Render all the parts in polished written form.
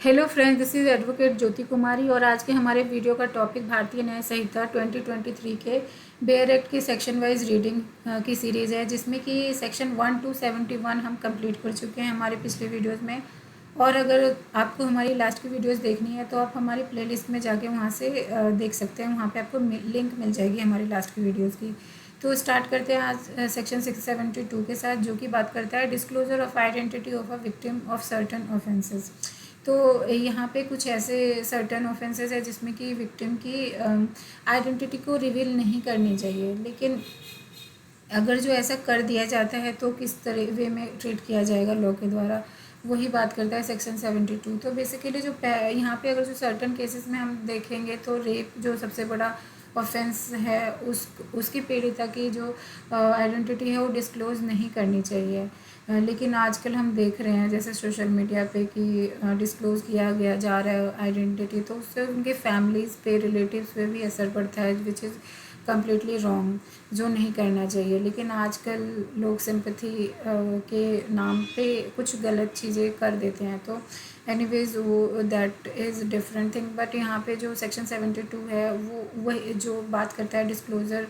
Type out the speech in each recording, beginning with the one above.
Hello friends, this is advocate Jyoti Kumari और आज के हमारे वीडियो का टॉपिक भारतीय न्याय संहिता 2023 के बेयर एक्ट की सेक्शन वाइज रीडिंग की सीरीज़ है, जिसमें कि सेक्शन 1 to 71 हम कंप्लीट कर चुके हैं हमारे पिछले वीडियोस में। और अगर आपको हमारी लास्ट की वीडियोस देखनी है तो आप हमारी प्लेलिस्ट में जाके वहाँ से देख सकते हैं। वहाँ पे आपको लिंक मिल जाएगी हमारी लास्ट की वीडियोज़ की। तो स्टार्ट करते हैं आज सेक्शन 672 के साथ, जो कि बात करता है disclosure of identity of a victim of certain offences. तो यहाँ पे कुछ ऐसे सर्टन ऑफेंसेस है जिसमें कि विक्टिम की आइडेंटिटी को रिवील नहीं करनी चाहिए, लेकिन अगर जो ऐसा कर दिया जाता है तो किस तरह वे में ट्रीट किया जाएगा लॉ के द्वारा, वही बात करता है सेक्शन 72। तो बेसिकली जो यहाँ पे अगर जो सर्टन केसेस में हम देखेंगे तो रेप जो सबसे बड़ा ऑफेंस है उसकी पीड़िता की जो आइडेंटिटी है वो डिस्क्लोज़ नहीं करनी चाहिए। लेकिन आजकल हम देख रहे हैं जैसे सोशल मीडिया पे कि डिस्क्लोज़ किया गया जा रहा है आइडेंटिटी, तो उससे उनके फैमिलीज़ पे, रिलेटिव्स पे भी असर पड़ता है, विच इज़ कम्प्लीटली रॉन्ग, जो नहीं करना चाहिए। लेकिन आजकल लोग सिंपैथी के नाम पे कुछ गलत चीज़ें कर देते हैं। तो एनीवेज वो that is different thing. But यहाँ पे जो सेक्शन 72 है वो वही जो बात करता है डिस्क्लोज़र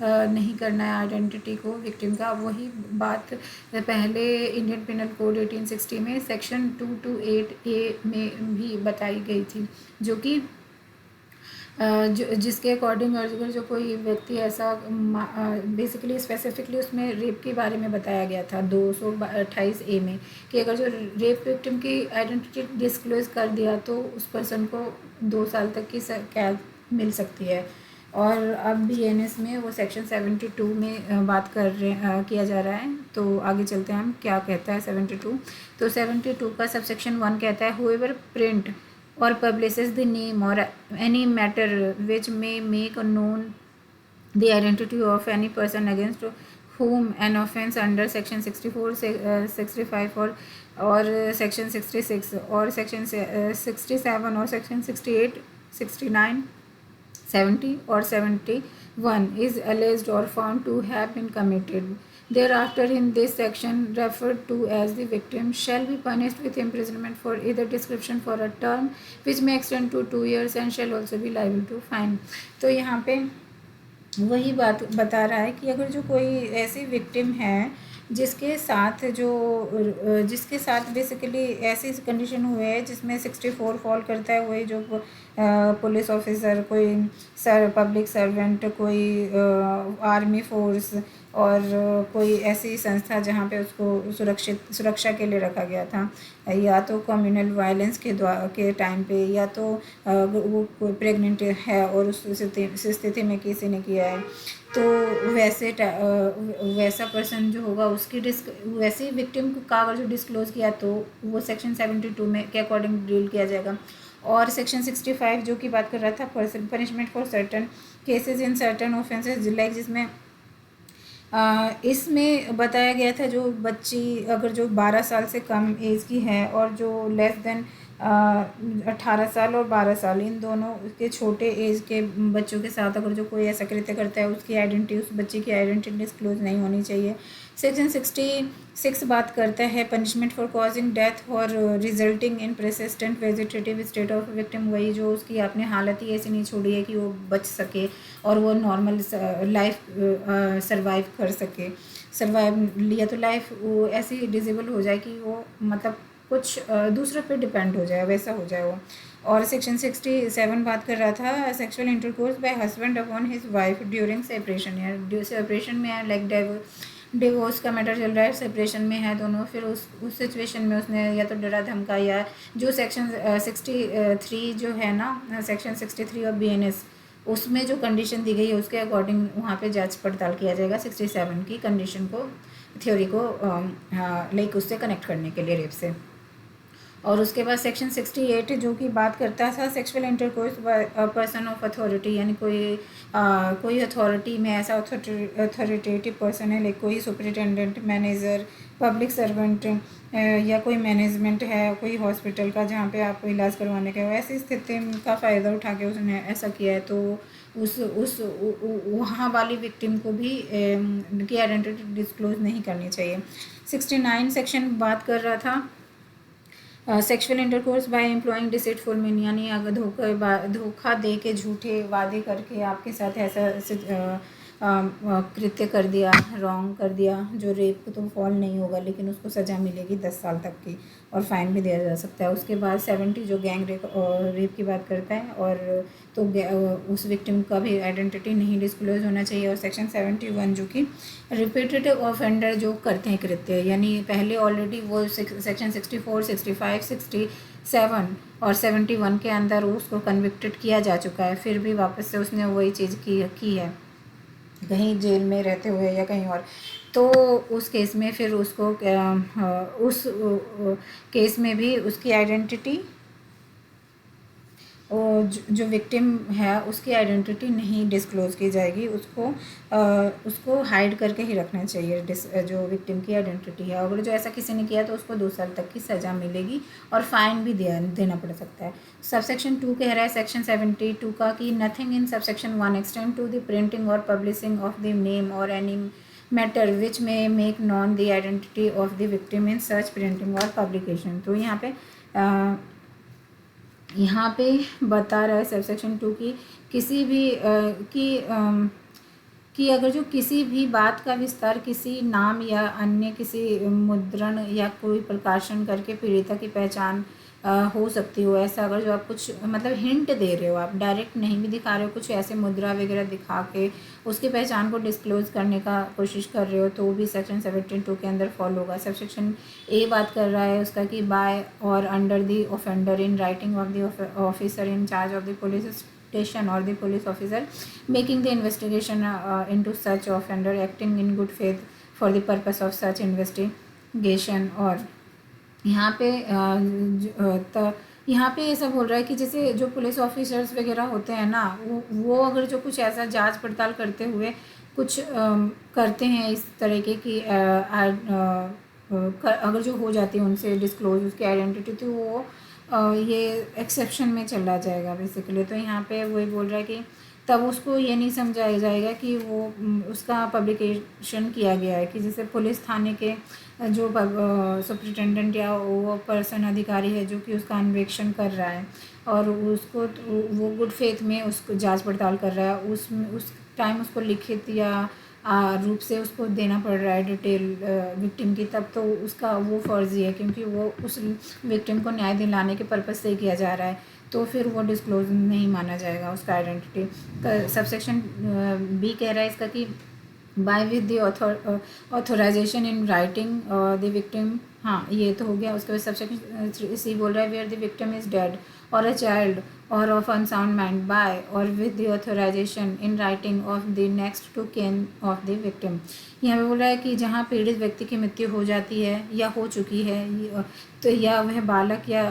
नहीं करना है आइडेंटिटी को विक्टिम का, वही बात पहले इंडियन पिनल कोड 1860 में सेक्शन 228A में भी बताई गई थी, जो कि जिसके अकॉर्डिंग अगर जो कोई व्यक्ति ऐसा बेसिकली स्पेसिफिकली उसमें रेप के बारे में बताया गया था 228A में, कि अगर जो रेप विक्टिम की आइडेंटिटी डिस्क्लोज कर दिया तो उस पर्सन को 2 साल तक की कैद मिल सकती है। और अब BNS में वो सेक्शन 72 में बात कर रहे किया जा रहा है। तो आगे चलते हैं हम, क्या कहता है 72। तो 72 का सबसेक्शन 1 कहता है whoever print or publishes the name or any matter which may make known the identity of any person against whom an offence under section 64, 65 or section 66 or section 67 or section 68, 69, 70 or 71 is alleged or found to have been committed thereafter in this section referred to as the victim shall be punished with imprisonment for either description for a term which may extend to 2 years and shall also be liable to fine। तो यहाँ पे वही बात बता रहा है कि अगर जो कोई ऐसी विक्टिम है जिसके साथ बेसिकली ऐसी कंडीशन हुए है जिसमें 64 फॉल करता है, वही जो पुलिस ऑफिसर, कोई पब्लिक सर्वेंट, कोई आर्मी फोर्स और कोई ऐसी संस्था जहाँ पे उसको सुरक्षा के लिए रखा गया था, या तो कम्युनल वायलेंस के टाइम पे, या तो वो कोई प्रेग्नेंट है और उस स्थिति में किसी ने किया है, तो वैसा पर्सन जो होगा उसकी वैसे विक्टिम का अगर जो डिस्क्लोज किया तो वो सेक्शन 72 में के अकॉर्डिंग डील किया जाएगा। और सेक्शन 65 जो कि बात कर रहा था punishment for certain cases in certain offences, like जिसमें इसमें बताया गया था जो बच्ची अगर जो 12 साल से कम एज की है और जो लेस देन 18 साल और 12 साल, इन दोनों के छोटे एज के बच्चों के साथ अगर जो कोई ऐसा कृत्य करता है उसकी आइडेंटिटी, उस बच्चे की आइडेंटिटी डिस्क्लोज नहीं होनी चाहिए। सेक्शन 66 बात करता है पनिशमेंट फॉर कॉजिंग डेथ और resulting in persistent vegetative state of victim, वही जो उसकी आपने हालत ही ऐसी नहीं छोड़ी है कि वो बच सके और वो नॉर्मल लाइफ सर्वाइव कर सके। सर्वाइव लिया तो लाइफ वो ऐसी डिजेबल हो जाए कि वो मतलब कुछ दूसरों पे डिपेंड हो जाए, वैसा हो जाए वो। और सेक्शन 67 बात कर रहा था sexual intercourse bye husband upon his wife during separation, या सेपरेशन में है, लाइक डिवोर्स का मैटर चल रहा है, सेपरेशन में है दोनों, फिर उस सिचुएशन में उसने या तो डरा धमका, या जो सेक्शन 63 जो है ना, सेक्शन 63 ऑफ BNS, उसमें जो कंडीशन दी गई है उसके अकॉर्डिंग वहाँ पे जांच पड़ताल किया जाएगा 67 की कंडीशन को, थ्योरी को लाइक उससे कनेक्ट करने के लिए, रेप से। और उसके बाद सेक्शन 68 जो कि बात करता था sexual intercourse by person of authority, यानी कोई अथॉरिटी में ऐसा अथॉरिटेटिव पर्सन है, लाइक कोई सुपरिटेंडेंट, मैनेजर, पब्लिक सर्वेंट, या कोई मैनेजमेंट है कोई हॉस्पिटल का जहाँ पे आपको इलाज करवाने का, ऐसी स्थिति का फ़ायदा उठा के उसने ऐसा किया है तो उस वहाँ वाली विक्टिम को भी की आइडेंटिटी डिस्क्लोज नहीं करनी चाहिए। 69 सेक्शन बात कर रहा था sexual intercourse by employing deceitful means, यानी अगर धोखा दे के झूठे वादे करके आपके साथ ऐसा कृत्य कर दिया, रॉन्ग कर दिया, जो रेप को तो फॉल नहीं होगा लेकिन उसको सज़ा मिलेगी 10 साल तक की और फाइन भी दिया जा सकता है। उसके बाद 70 जो गैंग रेप की बात करता है, और तो उस विक्टिम का भी आइडेंटिटी नहीं डिस्क्लोज होना चाहिए। और सेक्शन 71 जो कि रिपीटेटिव ऑफेंडर जो करते हैं कृत्य, यानी पहले ऑलरेडी वो सेक्शन 64, 65, 67 और 71 के अंदर उसको कन्विक्टेड किया जा चुका है, फिर भी वापस से उसने वही चीज़ की है कहीं जेल में रहते हुए या कहीं और, तो उस केस में फिर उसको उस केस में भी उसकी आइडेंटिटी, जो विक्टिम है उसकी आइडेंटिटी नहीं डिस्क्लोज़ की जाएगी, उसको हाइड करके ही रखना चाहिए जो विक्टिम की आइडेंटिटी है। अगर जो ऐसा किसी ने किया तो उसको 2 साल तक की सज़ा मिलेगी और फाइन भी देना पड़ सकता है। सबसेक्शन 2 कह रहा है सेक्शन 72 का कि nothing in subsection 1 extend to the printing और पब्लिशिंग ऑफ द नेम और any matter which may make known the identity of the victim in such printing और पब्लिकेशन। तो यहाँ पे बता रहा है सबसेक्शन 2 की किसी भी कि अगर जो किसी भी बात का विस्तार किसी नाम या अन्य किसी मुद्रण या कोई प्रकाशन करके पीड़िता की पहचान हो सकती हो, ऐसा अगर जो आप कुछ मतलब हिंट दे रहे हो, आप डायरेक्ट नहीं भी दिखा रहे हो, कुछ ऐसे मुद्रा वगैरह दिखा के उसकी पहचान को डिस्क्लोज करने का कोशिश कर रहे हो, तो वो भी सेक्शन 72 के अंदर फॉलो होगा। सबसेक्शन ए बात कर रहा है उसका कि बाय और under the offender in writing of the officer in charge of the police station और the police officer making the investigation into such offender acting in good faith for the purpose of such investigation। और यहाँ पे यहाँ पे ऐसा बोल रहा है कि जैसे जो पुलिस ऑफिसर्स वगैरह होते हैं ना, वो अगर जो कुछ ऐसा जांच पड़ताल करते हुए कुछ करते हैं इस तरीके की अगर जो हो जाती है उनसे डिस्क्लोज उसकी आइडेंटिटी, तो वो ये एक्सेप्शन में चला जाएगा बेसिकली। तो यहाँ पे वही बोल रहा है कि तब उसको ये नहीं समझाया जाएगा कि वो उसका पब्लिकेशन किया गया है, कि जैसे पुलिस थाने के जो सुप्रिटेंडेंट या वो पर्सन अधिकारी है जो कि उसका अन्वेषण कर रहा है और उसको वो गुड फेथ में उसको जांच पड़ताल कर रहा है, उस टाइम उसको लिखित या रूप से उसको देना पड़ रहा है डिटेल विक्टिम की, तब तो उसका वो फर्जी है क्योंकि वो उस विक्टिम को न्याय दिलाने के पर्पज़ से किया जा रहा है, तो फिर वो डिस्क्लोज नहीं माना जाएगा उसका आइडेंटिटी। सबसेक्शन बी कह रहा है इसका कि by with the authorisation in writing the victim, हाँ ये तो हो गया। उसके बाद सबसेक्शन सी बोल रहा है where the victim is dead और a child or of unsound mind by or with the authorization in writing of the next to kin of the victim। यहाँ पे बोल रहा है कि जहाँ पीड़ित व्यक्ति की मृत्यु हो जाती है या हो चुकी है, तो या वह बालक या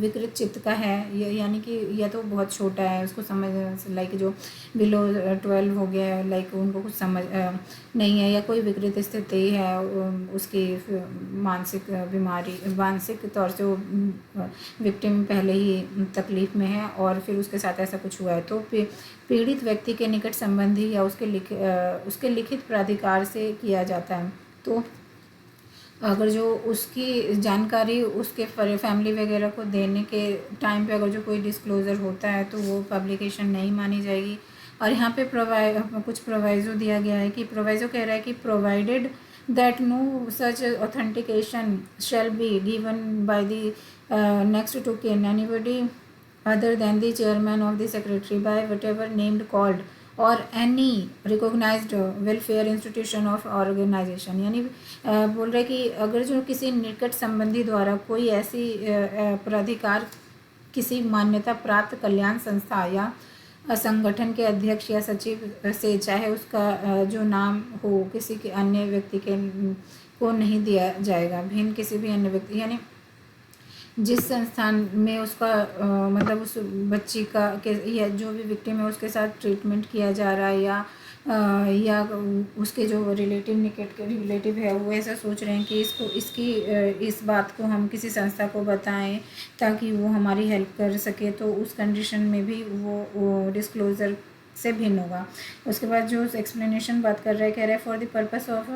विकृत चित्त का है, यानी कि या तो बहुत छोटा है उसको समझ लाइक जो बिलो 12 हो गया, लाइक उनको कुछ समझ नहीं है, या कोई विकृत स्थिति है उसकी मानसिक बीमारी, मानसिक तौर से वो विक्टिम पहले ही तकलीफ़ में है और फिर उसके साथ ऐसा कुछ हुआ है, तो पीड़ित व्यक्ति के निकट संबंधी या उसके लिखित प्राधिकार से किया जाता है। तो अगर जो उसकी जानकारी उसके फैमिली वगैरह को देने के टाइम पे अगर जो कोई डिस्क्लोज़र होता है तो वो पब्लिकेशन नहीं मानी जाएगी। और यहाँ पे कुछ प्रोवाइज़ो दिया गया है कि प्रोवाइज़ो कह रहा है कि provided that no such authentication shall be given by the next to kin anybody other than the chairman of the secretary by whatever named called or any recognized welfare institution of organization। यानी बोल रहे कि अगर जो किसी निकट संबंधी द्वारा कोई ऐसी प्राधिकार किसी मान्यता प्राप्त कल्याण संस्था या संगठन के अध्यक्ष या सचिव से, चाहे उसका जो नाम हो किसी के अन्य व्यक्ति के को नहीं दिया जाएगा भिन्न किसी भी अन्य व्यक्ति, यानी जिस संस्थान में उसका मतलब उस बच्ची का या जो भी विक्टिम है उसके साथ ट्रीटमेंट किया जा रहा है या उसके जो निकट के रिलेटिव है वो ऐसा सोच रहे हैं कि इस बात को हम किसी संस्था को बताएं ताकि वो हमारी हेल्प कर सके, तो उस कंडीशन में भी वो डिस्क्लोज़र से भिन्न होगा। उसके बाद जो एक्सप्लेनेशन बात कर रहा है, कह रहा है फॉर द पर्पस ऑफ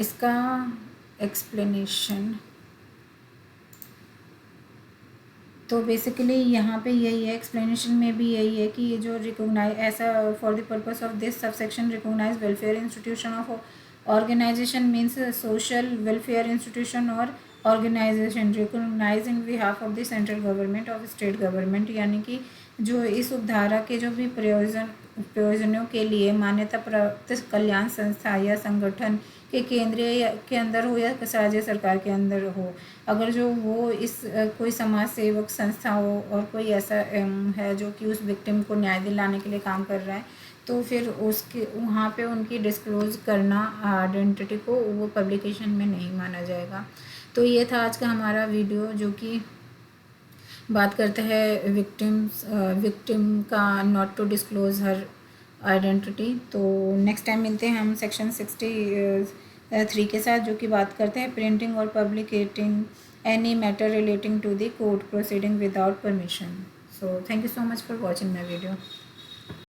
इसका एक्सप्लेनेशन तो बेसिकली यहाँ पे यही है, एक्सप्लेनेशन में भी यही है कि ये जो रिकोगनाइज ऐसा for the purpose of this subsection recognise welfare institution of organisation means social welfare institution और organisation recognise in behalf of the central government of state government, यानी कि जो इस उपधारा के जो भी प्रयोजनों के लिए मान्यता प्राप्त कल्याण संस्था या संगठन के केंद्रीय के अंदर हो या राज्य सरकार के अंदर हो, अगर जो वो इस कोई समाज सेवक संस्था हो और कोई ऐसा है जो कि उस विक्टिम को न्याय दिलाने के लिए काम कर रहा है, तो फिर उसके वहाँ पे उनकी डिस्क्लोज़ करना आइडेंटिटी को वो पब्लिकेशन में नहीं माना जाएगा। तो ये था आज का हमारा वीडियो, जो कि बात करते हैं विक्टिम का not to disclose her identity. तो नेक्स्ट टाइम मिलते हैं हम सेक्शन 63 के साथ, जो कि बात करते हैं प्रिंटिंग और publicating any matter relating to the court proceeding without permission. So thank you so much for watching my video.